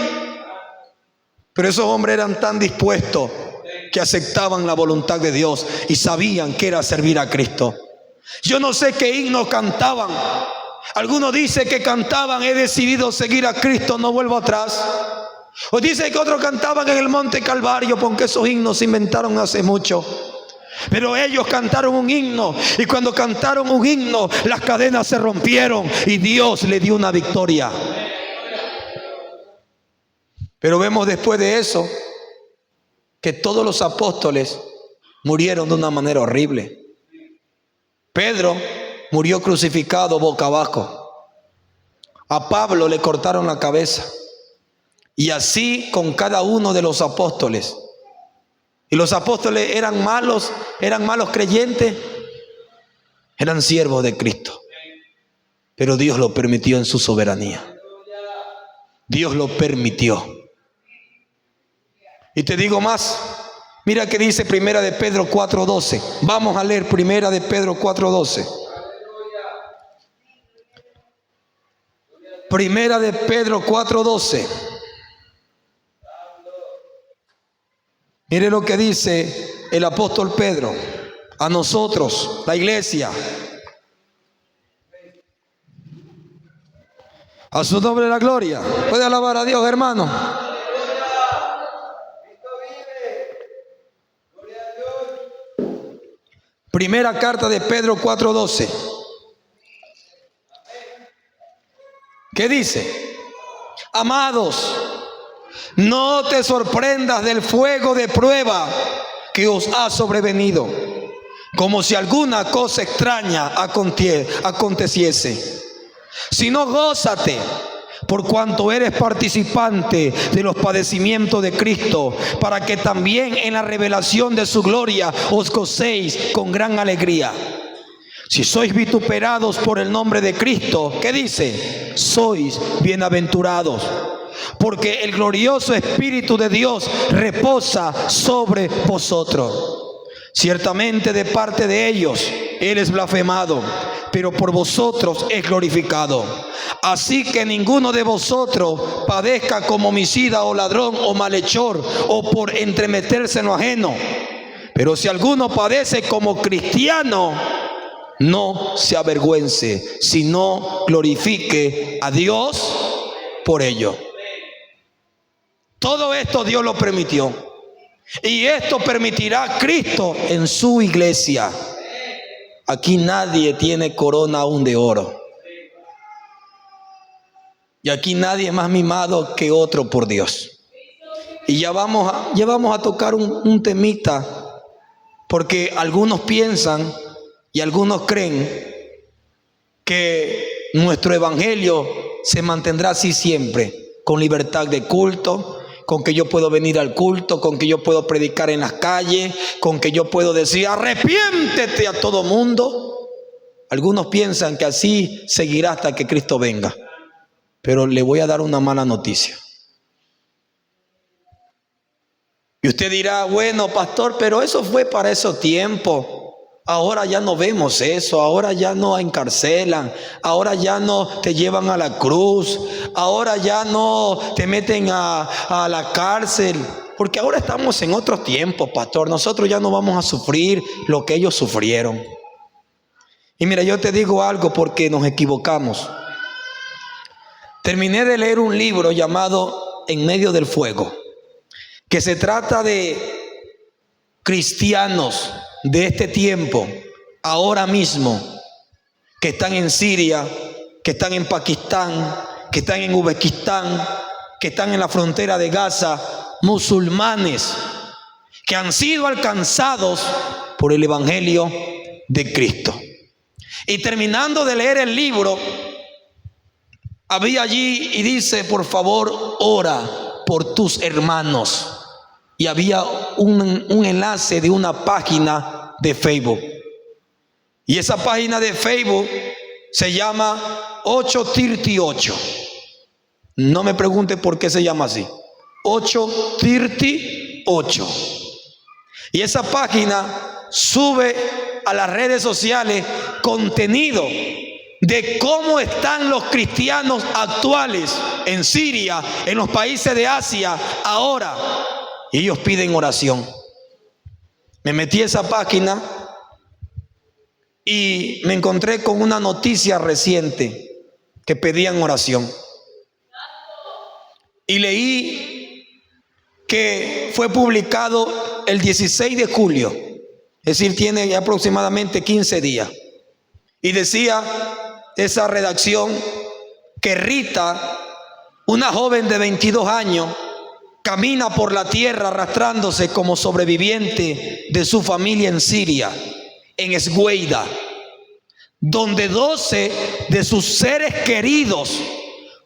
Pero esos hombres eran tan dispuestos que aceptaban la voluntad de Dios y sabían que era servir a Cristo. Yo no sé qué himnos cantaban. Algunos dicen que cantaban: he decidido seguir a Cristo, no vuelvo atrás. O dice que otros cantaban en el Monte Calvario, porque esos himnos se inventaron hace mucho. Pero ellos cantaron un himno, y cuando cantaron un himno, las cadenas se rompieron y Dios le dio una victoria. Pero vemos después de eso que todos los apóstoles murieron de una manera horrible. Pedro murió crucificado boca abajo. A Pablo le cortaron la cabeza. Y así con cada uno de los apóstoles. Y los apóstoles eran malos creyentes, eran siervos de Cristo. Pero Dios lo permitió en su soberanía. Dios lo permitió. Y te digo más, mira que dice Primera de Pedro 4:12. Vamos a leer Primera de Pedro 4:12. Primera de Pedro 4:12. Mire lo que dice el apóstol Pedro a nosotros, la iglesia. A su nombre la gloria. ¿Puede alabar a Dios, hermano? Primera carta de Pedro 4:12. ¿Qué dice? Amados, no te sorprendas del fuego de prueba que os ha sobrevenido, como si alguna cosa extraña aconteciese, sino gózate por cuanto eres participante de los padecimientos de Cristo, para que también en la revelación de su gloria os gocéis con gran alegría. Si sois vituperados por el nombre de Cristo, ¿qué dice? Sois bienaventurados, porque el glorioso Espíritu de Dios reposa sobre vosotros. Ciertamente de parte de ellos Él es blasfemado, pero por vosotros es glorificado. Así que ninguno de vosotros padezca como homicida o ladrón o malhechor o por entremeterse en lo ajeno. Pero si alguno padece como cristiano, no se avergüence, sino glorifique a Dios por ello. Todo esto Dios lo permitió. Y esto permitirá Cristo en su iglesia. Aquí nadie tiene corona aún de oro. Y aquí nadie es más mimado que otro por Dios. Y ya vamos a tocar un temita, porque algunos piensan y algunos creen que nuestro evangelio se mantendrá así siempre, con libertad de culto, con que yo puedo venir al culto, con que yo puedo predicar en las calles, con que yo puedo decir arrepiéntete a todo mundo. Algunos piensan que así seguirá hasta que Cristo venga. Pero le voy a dar una mala noticia. Y usted dirá, bueno, pastor, pero eso fue para esos tiempos. Ahora ya no vemos eso, ahora ya no encarcelan, ahora ya no te llevan a la cruz, ahora ya no te meten a la cárcel, porque ahora estamos en otros tiempos, pastor. Nosotros ya no vamos a sufrir lo que ellos sufrieron. Y mira, yo te digo algo porque nos equivocamos. Terminé de leer un libro llamado En medio del fuego, que se trata de cristianos de este tiempo, ahora mismo, que están en Siria, que están en Pakistán, que están en Uzbekistán, que están en la frontera de Gaza, musulmanes que han sido alcanzados por el evangelio de Cristo. Y terminando de leer el libro, había allí y dice, por favor, ora por tus hermanos. Y había un enlace de una página de Facebook. Y esa página de Facebook se llama 838. No me pregunte por qué se llama así. 838. Y esa página sube a las redes sociales contenido de cómo están los cristianos actuales en Siria, en los países de Asia ahora. Y ellos piden oración. Me metí a esa página y me encontré con una noticia reciente que pedían oración. Y leí que fue publicado el 16 de julio, es decir, tiene ya aproximadamente 15 días. Y decía esa redacción que Rita, una joven de 22 años, camina por la tierra arrastrándose como sobreviviente de su familia en Siria, en Esgueida, donde 12 de sus seres queridos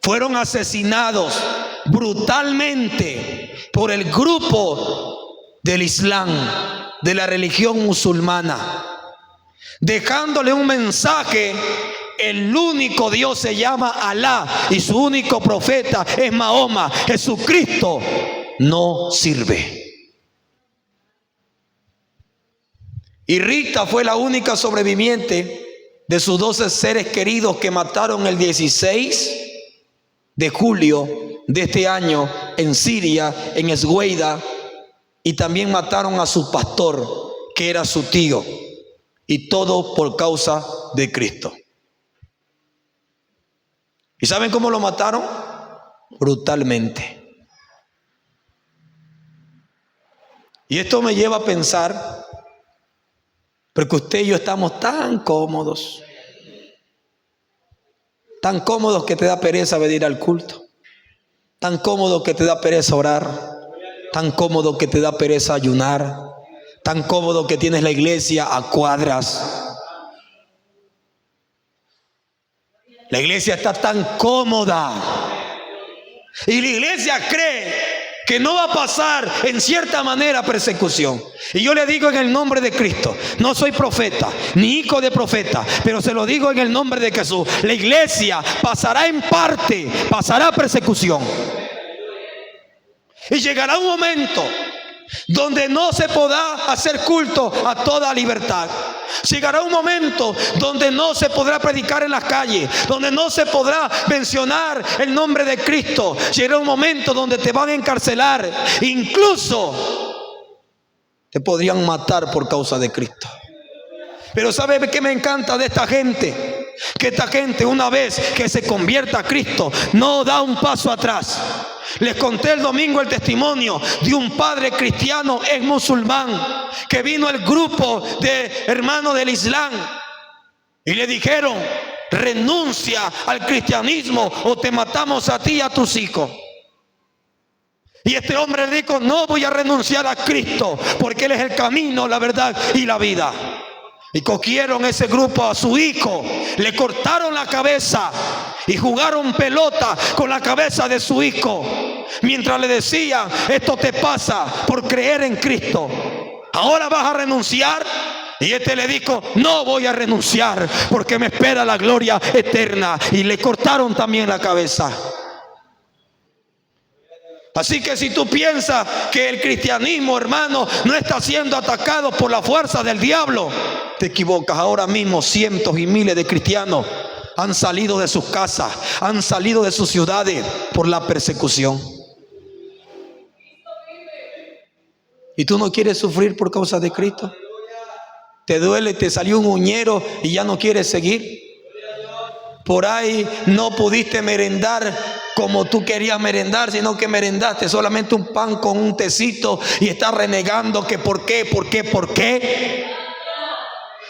fueron asesinados brutalmente por el grupo del Islam, de la religión musulmana, dejándole un mensaje: el único Dios se llama Alá y su único profeta es Mahoma. Jesucristo no sirve. Y Rita fue la única sobreviviente de sus 12 seres queridos que mataron el 16 de julio de este año en Siria, en Esgueida, y también mataron a su pastor, que era su tío, y todo por causa de Cristo. ¿Y saben cómo lo mataron? Brutalmente. Y esto me lleva a pensar, porque usted y yo estamos tan cómodos que te da pereza venir al culto, tan cómodo que te da pereza orar, tan cómodo que te da pereza ayunar, tan cómodo que tienes la iglesia a cuadras. La iglesia está tan cómoda y la iglesia cree que no va a pasar en cierta manera persecución. Y yo le digo en el nombre de Cristo, no soy profeta ni hijo de profeta, pero se lo digo en el nombre de Jesús: la iglesia pasará en parte, pasará persecución. Y llegará un momento donde no se podrá hacer culto a toda libertad. Llegará un momento donde no se podrá predicar en las calles, donde no se podrá mencionar el nombre de Cristo. Llegará un momento donde te van a encarcelar, incluso te podrían matar por causa de Cristo. Pero ¿sabe qué me encanta de esta gente? Que esta gente, una vez que se convierta a Cristo, no da un paso atrás. Les conté el domingo el testimonio de un padre cristiano ex musulmán que vino al grupo de hermanos del Islam y le dijeron: renuncia al cristianismo o te matamos a ti y a tus hijos. Y este hombre le dijo: no voy a renunciar a Cristo, porque Él es el camino, la verdad y la vida. Y cogieron ese grupo a su hijo, le cortaron la cabeza y jugaron pelota con la cabeza de su hijo, mientras le decían: esto te pasa por creer en Cristo, ahora vas a renunciar. Y este le dijo: no voy a renunciar, porque me espera la gloria eterna. Y le cortaron también la cabeza. Así que si tú piensas que el cristianismo, hermano, no está siendo atacado por la fuerza del diablo, te equivocas. Ahora mismo cientos y miles de cristianos han salido de sus casas, han salido de sus ciudades por la persecución. ¿Y tú no quieres sufrir por causa de Cristo? ¿Te duele? ¿Te salió un uñero y ya no quieres seguir? Por ahí no pudiste merendar como tú querías merendar, sino que merendaste solamente un pan con un tecito y estás renegando que por qué.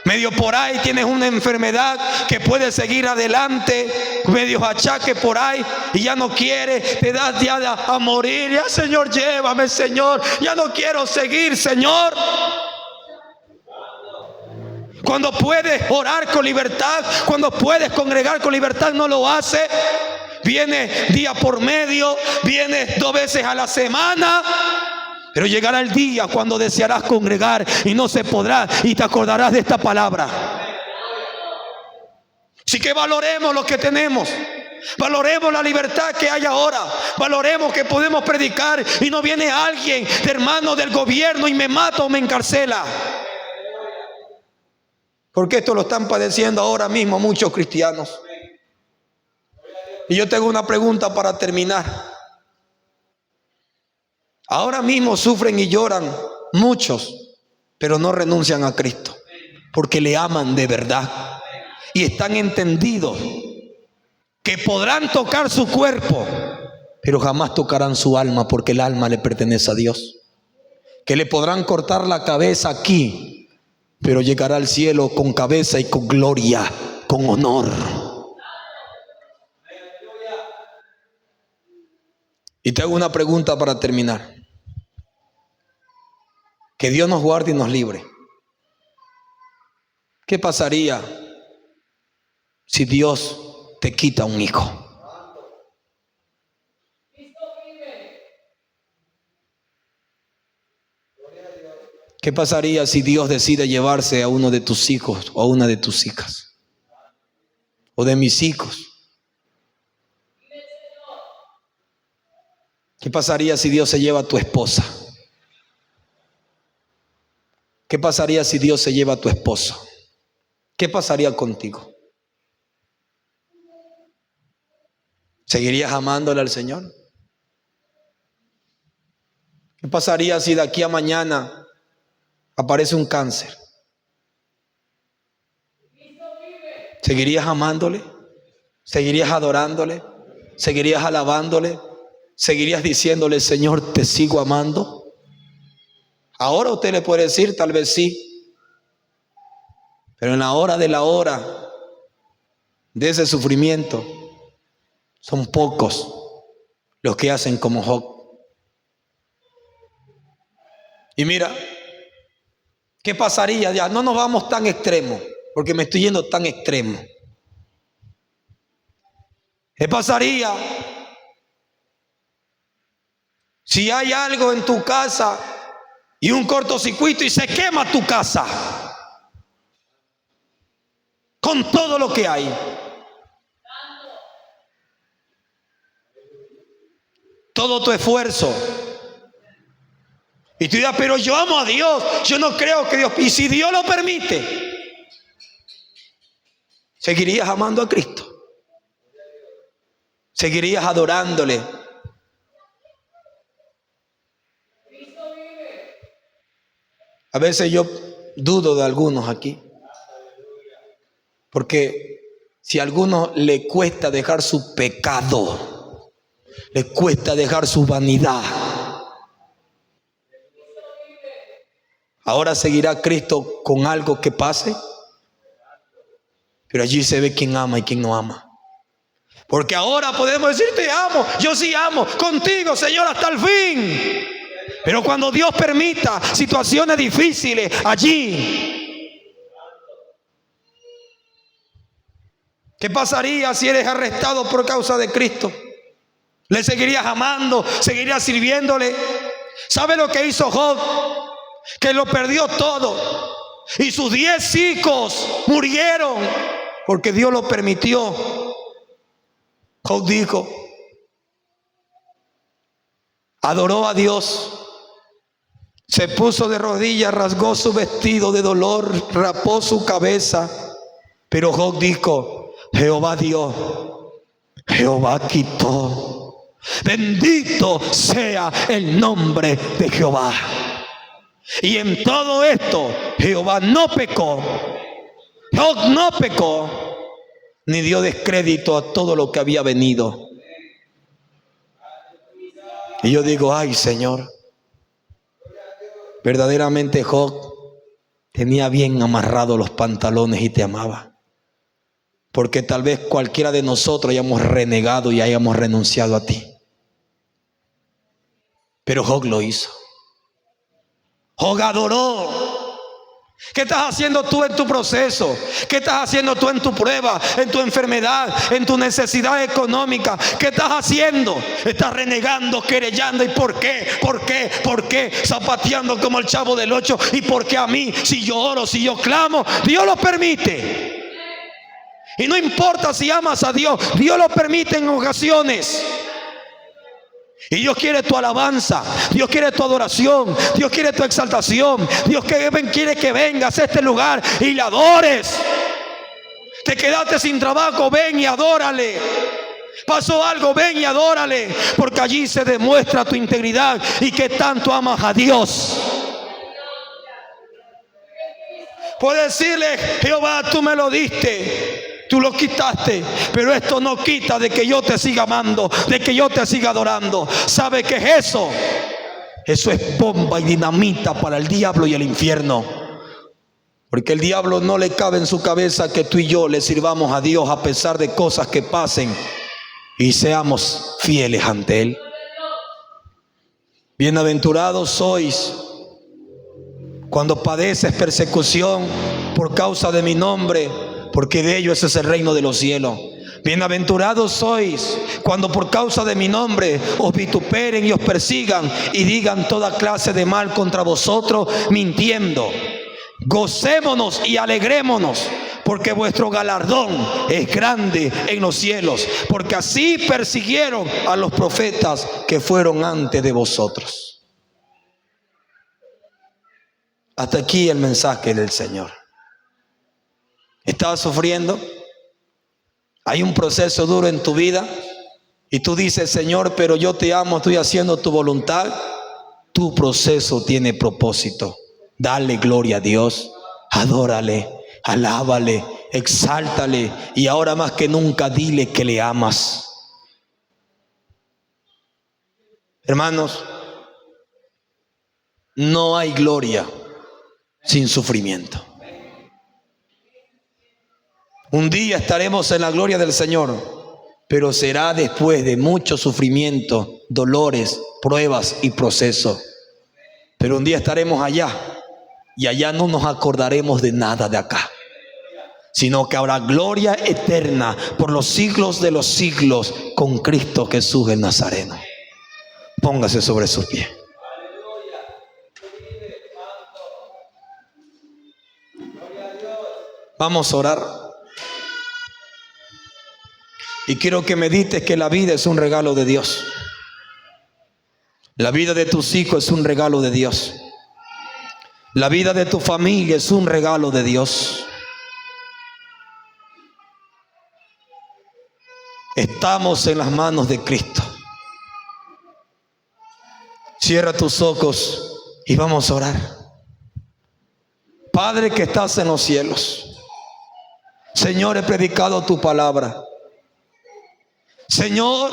Medio por ahí tienes una enfermedad que puedes seguir adelante, medio achaque por ahí y ya no quieres, te das ya a morir. Ya, Señor, llévame, Señor, ya no quiero seguir, Señor. Cuando puedes orar con libertad, cuando puedes congregar con libertad, no lo hace. Viene día por medio, viene 2 veces a la semana. Pero llegará el día cuando desearás congregar y no se podrá, y te acordarás de esta palabra. Así que valoremos lo que tenemos. Valoremos la libertad que hay ahora. Valoremos que podemos predicar y no viene alguien de hermano del gobierno y me mata o me encarcela. Porque esto lo están padeciendo ahora mismo muchos cristianos. Y yo tengo una pregunta para terminar. Ahora mismo sufren y lloran muchos, pero no renuncian a Cristo, porque le aman de verdad. Y están entendidos que podrán tocar su cuerpo, pero jamás tocarán su alma, porque el alma le pertenece a Dios. Que le podrán cortar la cabeza aquí, pero llegará al cielo con cabeza y con gloria, con honor. Y te hago una pregunta para terminar. Que Dios nos guarde y nos libre. ¿Qué pasaría si Dios te quita un hijo? ¿Qué pasaría si Dios decide llevarse a uno de tus hijos o a una de tus hijas? O de mis hijos. ¿Qué pasaría si Dios se lleva a tu esposa? ¿Qué pasaría si Dios se lleva a tu esposo? ¿Qué pasaría contigo? ¿Seguirías amándole al Señor? ¿Qué pasaría si de aquí a mañana aparece un cáncer? ¿Seguirías amándole? ¿Seguirías adorándole? ¿Seguirías alabándole? ¿Seguirías diciéndole, Señor, te sigo amando? Ahora usted le puede decir, tal vez sí, pero en la hora de ese sufrimiento, son pocos los que hacen como Job. Y mira, ¿qué pasaría? Ya no nos vamos tan extremos, porque me estoy yendo tan extremo. ¿Qué pasaría si hay algo en tu casa y un cortocircuito y se quema tu casa con todo lo que hay? Todo tu esfuerzo. Y tú dirás, pero yo amo a Dios, yo no creo que Dios... Y si Dios lo permite, ¿seguirías amando a Cristo? ¿Seguirías adorándole? A veces yo dudo de algunos aquí, porque si a algunos le cuesta dejar su pecado, le cuesta dejar su vanidad, ahora seguirá Cristo con algo que pase. Pero allí se ve quién ama y quién no ama. Porque ahora podemos decir, te amo, yo sí amo, contigo, Señor, hasta el fin. Pero cuando Dios permita situaciones difíciles allí, ¿qué pasaría si eres arrestado por causa de Cristo? ¿Le seguirías amando? ¿Seguirías sirviéndole? ¿Sabe lo que hizo Job? Que lo perdió todo. Y sus 10 hijos murieron porque Dios lo permitió. Job dijo, adoró a Dios, se puso de rodillas, rasgó su vestido de dolor, rapó su cabeza. Pero Job dijo, Jehová dio, Jehová quitó. Bendito sea el nombre de Jehová. Y en todo esto Jehová no pecó. Job no pecó, ni dio descrédito a todo lo que había venido. Y yo digo, ay Señor, verdaderamente Job tenía bien amarrados los pantalones y te amaba. Porque tal vez cualquiera de nosotros hayamos renegado y hayamos renunciado a ti. Pero Job lo hizo. Job adoró. ¿Qué estás haciendo tú en tu proceso? ¿Qué estás haciendo tú en tu prueba, en tu enfermedad, en tu necesidad económica? ¿Qué estás haciendo? Estás renegando, querellando. ¿Y por qué? ¿Por qué? ¿Por qué? Zapateando como el Chavo del 8. ¿Y por qué a mí? Si yo oro, si yo clamo, Dios lo permite. Y no importa si amas a Dios, Dios lo permite en ocasiones. Y Dios quiere tu alabanza, Dios quiere tu adoración, Dios quiere tu exaltación. Dios quiere que vengas a este lugar y le adores. Te quedaste sin trabajo, ven y adórale. Pasó algo, ven y adórale, porque allí se demuestra tu integridad y que tanto amas a Dios. Puedes decirle: Jehová, tú me lo diste, tú lo quitaste, pero esto no quita de que yo te siga amando, de que yo te siga adorando. ¿Sabe qué es eso? Eso es bomba y dinamita para el diablo y el infierno. Porque el diablo no le cabe en su cabeza que tú y yo le sirvamos a Dios a pesar de cosas que pasen y seamos fieles ante Él. Bienaventurados sois cuando padeces persecución por causa de mi nombre, porque de ellos es el reino de los cielos. Bienaventurados sois cuando por causa de mi nombre os vituperen y os persigan y digan toda clase de mal contra vosotros, mintiendo. Gocémonos y alegrémonos, porque vuestro galardón es grande en los cielos, porque así persiguieron a los profetas que fueron antes de vosotros. Hasta aquí el mensaje del Señor. ¿Estás sufriendo? Hay un proceso duro en tu vida y tú dices: Señor, pero yo te amo, estoy haciendo tu voluntad. Tu proceso tiene propósito. Dale gloria a Dios, adórale, alábale, exáltale, y ahora más que nunca dile que le amas. Hermanos, no hay gloria sin sufrimiento. Un día estaremos en la gloria del Señor, pero será después de mucho sufrimiento, dolores, pruebas y procesos. Pero un día estaremos allá, y allá no nos acordaremos de nada de acá, sino que habrá gloria eterna por los siglos de los siglos con Cristo Jesús el Nazareno. Póngase sobre sus pies. Vamos a orar. Y quiero que medites que la vida es un regalo de Dios. La vida de tus hijos es un regalo de Dios. La vida de tu familia es un regalo de Dios. Estamos en las manos de Cristo. Cierra tus ojos y vamos a orar. Padre que estás en los cielos, Señor, he predicado tu palabra. Señor,